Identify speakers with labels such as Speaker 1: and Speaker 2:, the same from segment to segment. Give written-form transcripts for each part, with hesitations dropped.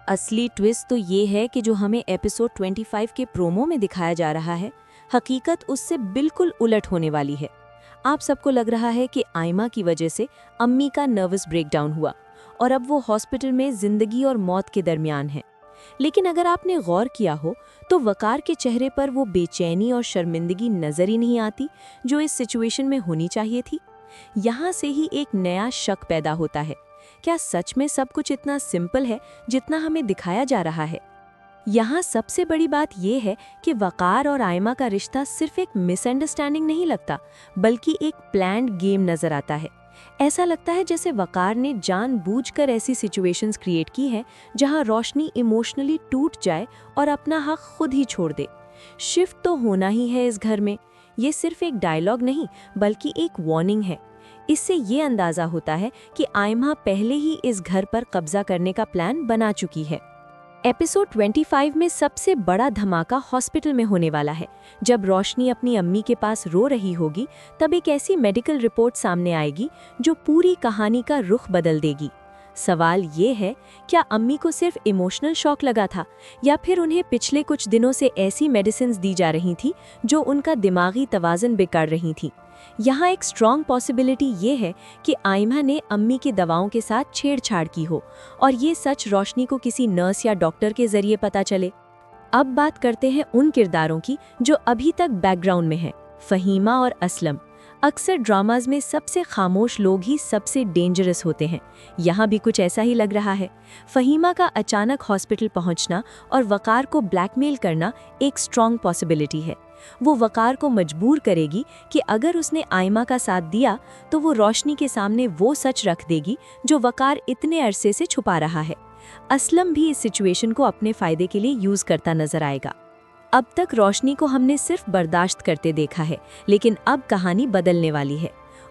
Speaker 1: असली ट्विस्ट तो ये है कि जो हमें एपिसोड 25 के प्रोमो में दिखाया जा रहा है, हकीकत उससे बिल्कुल उलट होने वाली है। आप सबको लग रहा है कि आयमा की वजह से अम्मी का नर्वस ब्रेकडाउन हुआ और अब वो हॉस्पिटल में जिंदगी और मौत के दरमियान है। लेकिन अगर आपने गौर किया हो तो वकार के चेहरे पर वो बेचैनी और शर्मिंदगी नजर ही नहीं आती जो इस सिचुएशन में होनी चाहिए थी। यहाँ से ही एक नया शक पैदा होता है, क्या सच में सब कुछ इतना सिंपल है जितना हमें दिखाया जा रहा है? यहाँ सबसे बड़ी बात यह है कि वकार और आयमा का रिश्ता सिर्फ एक मिसअंडरस्टैंडिंग नहीं लगता, बल्कि एक प्लान्ड गेम नजर आता है। ऐसा लगता है जैसे वकार ने जानबूझकर ऐसी सिचुएशंस क्रिएट की हैं जहां रोशनी इमोशनली टूट जाए और अपना हक खुद ही छोड़ दे। शिफ्ट तो होना ही है इस घर में, ये सिर्फ एक डायलॉग नहीं बल्कि एक वार्निंग है। इससे ये अंदाजा होता है कि आयमा पहले ही इस घर पर कब्जा करने का प्लान बना चुकी है। एपिसोड 25 में सबसे बड़ा धमाका हॉस्पिटल में होने वाला है। जब रोशनी अपनी अम्मी के पास रो रही होगी, तब एक ऐसी मेडिकल रिपोर्ट सामने आएगी जो पूरी कहानी का रुख बदल देगी। सवाल ये है, क्या अम्मी को सिर्फ इमोशनल शॉक लगा था या फिर उन्हें पिछले कुछ दिनों से ऐसी मेडिसिन्स दी जा रही थी जो उनका दिमागी तवाज़ुन बिगाड़ रही थी? यहाँ एक स्ट्रॉन्ग पॉसिबिलिटी ये है कि आयमा ने अम्मी की दवाओं के साथ छेड़छाड़ की हो और ये सच रोशनी को किसी नर्स या डॉक्टर के जरिए पता चले। अब बात करते हैं उन किरदारों की जो अभी तक बैकग्राउंड में हैं, फहीमा और असलम। अक्सर ड्रामाज में सबसे खामोश लोग ही सबसे डेंजरस होते हैं। यहाँ भी कुछ ऐसा ही लग रहा है। फहीमा का अचानक हॉस्पिटल पहुँचना और वकार को ब्लैकमेल करना एक स्ट्रॉन्ग पॉसिबिलिटी है। वो वकार को मजबूर करेगी कि अगर उसने आयमा का साथ दिया तो वो रोशनी के सामने वो सच रख देगी जो वकार इतने अरसे से छुपा रहा है। असलम भी इस सिचुएशन को अपने फायदे के लिए यूज करता नजर आएगा। अब तक रोशनी को हमने सिर्फ बर्दाश्त करते देखा है, लेकिन अब कहानी बदलने वाली है।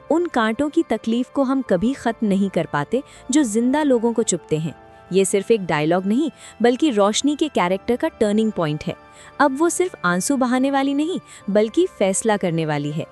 Speaker 1: उन कांटों की तकलीफ को हम कभी खत्म नहीं कर पाते जो जिंदा लोगों को चुभते हैं। ये सिर्फ एक डायलॉग नहीं बल्कि रोशनी के कैरेक्टर का टर्निंग पॉइंट है। अब वो सिर्फ आंसू बहाने वाली नहीं बल्कि फैसला करने वाली है।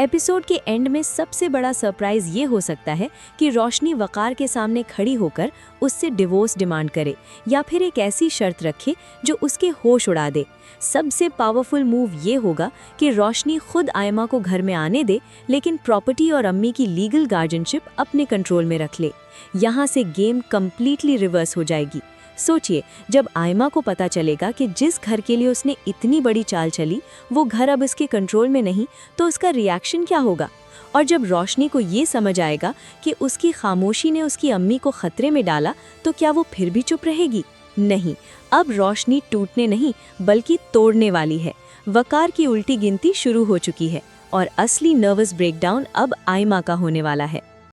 Speaker 1: एपिसोड के एंड में सबसे बड़ा सरप्राइज ये हो सकता है कि रोशनी वकार के सामने खड़ी होकर उससे डिवोर्स डिमांड करे या फिर एक ऐसी शर्त रखे जो उसके होश उड़ा दे। सबसे पावरफुल मूव ये होगा कि रोशनी खुद आयमा को घर में आने दे, लेकिन प्रॉपर्टी और अम्मी की लीगल गार्जियनशिप अपने कंट्रोल में रख ले। यहाँ से गेम कंप्लीटली रिवर्स हो जाएगी। सोचिए, जब आयमा को पता चलेगा कि जिस घर के लिए उसने इतनी बड़ी चाल चली वो घर अब इसके कंट्रोल में नहीं, तो उसका रिएक्शन क्या होगा? और जब रोशनी को ये समझ आएगा कि उसकी खामोशी ने उसकी अम्मी को खतरे में डाला, तो क्या वो फिर भी चुप रहेगी? नहीं, अब रोशनी टूटने नहीं बल्कि तोड़ने वाली है। वकार की उल्टी गिनती शुरू हो चुकी है और असली नर्वस ब्रेकडाउन अब आयमा का होने वाला है।